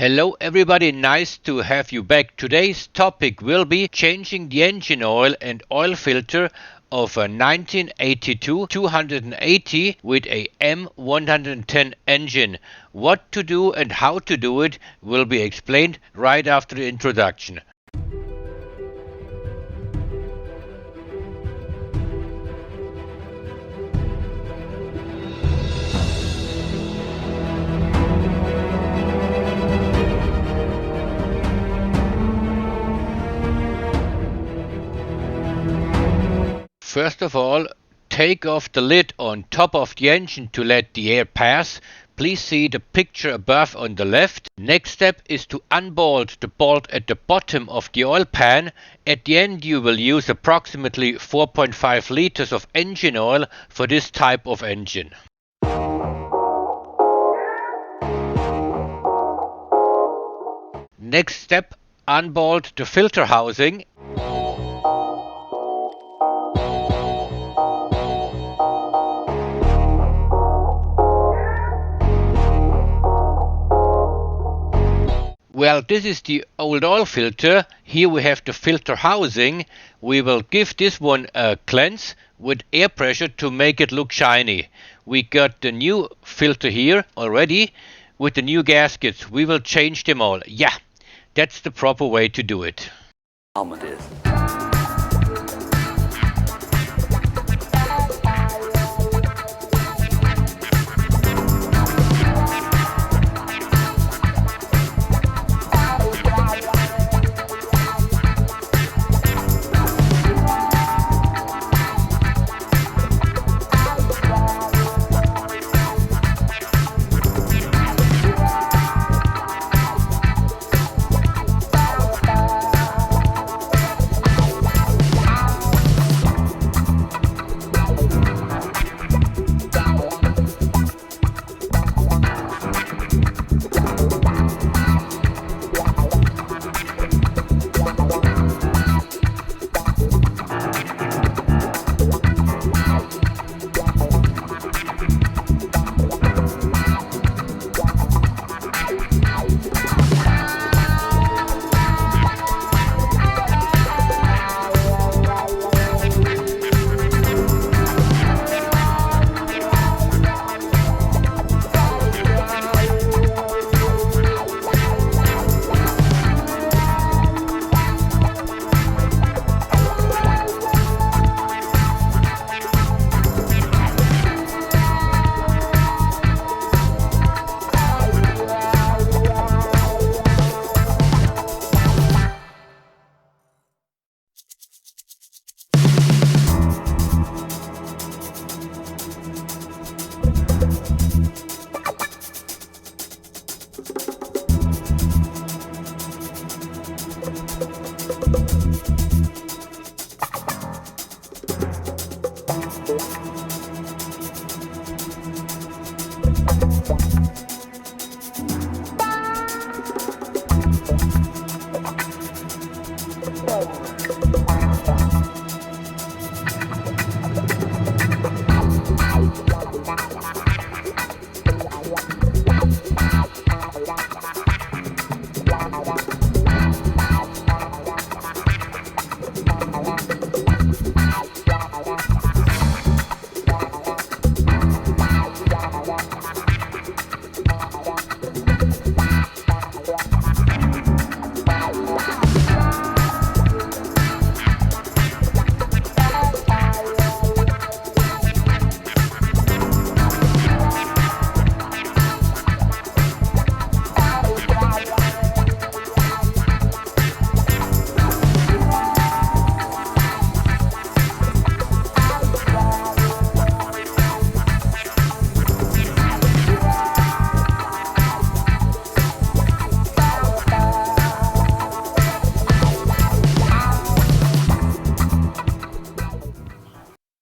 Hello everybody, nice to have you back. Today's topic will be changing the engine oil and oil filter of a 1982 280 with a M110 engine. What to do and how to do it will be explained right after the introduction. First of all, take off the lid on top of the engine to let the air pass. Please see the picture above on the left. Next step is to unbolt the bolt at the bottom of the oil pan. At the end you will use approximately 4.5 liters of engine oil for this type of engine. Next step, unbolt the filter housing. Well, this is the old oil filter. Here we have the filter housing. We will give this one a cleanse with air pressure to make it look shiny. We got the new filter here already with the new gaskets. We will change them all. Yeah, that's the proper way to do it.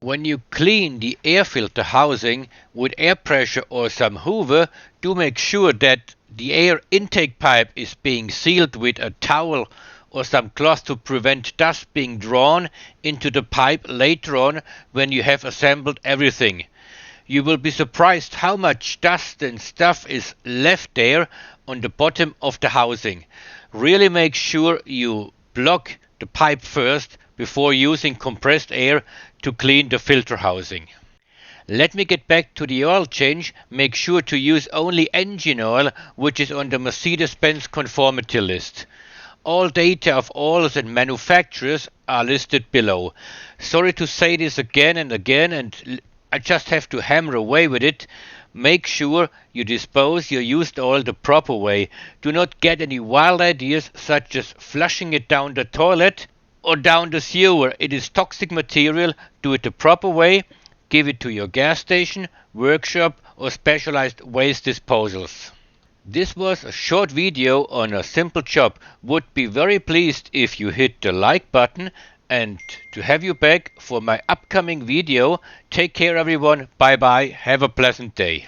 When you clean the air filter housing with air pressure or some hoover, do make sure that the air intake pipe is being sealed with a towel or some cloth to prevent dust being drawn into the pipe later on when you have assembled everything. You will be surprised how much dust and stuff is left there on the bottom of the housing. Really make sure you block the pipe first before using compressed air to clean the filter housing. Let me get back to the oil change. Make sure to use only engine oil, which is on the Mercedes Benz conformity list. All data of oils and manufacturers are listed below. Sorry to say this again and again, and I just have to hammer away with it. Make sure you dispose your used oil the proper way. Do not get any wild ideas such as flushing it down the toilet or down the sewer. It is toxic material. Do it the proper way. Give it to your gas station, workshop or specialized waste disposals. This was a short video on a simple job. Would be very pleased if you hit the like button and to have you back for my upcoming video. Take care everyone. Bye bye. Have a pleasant day.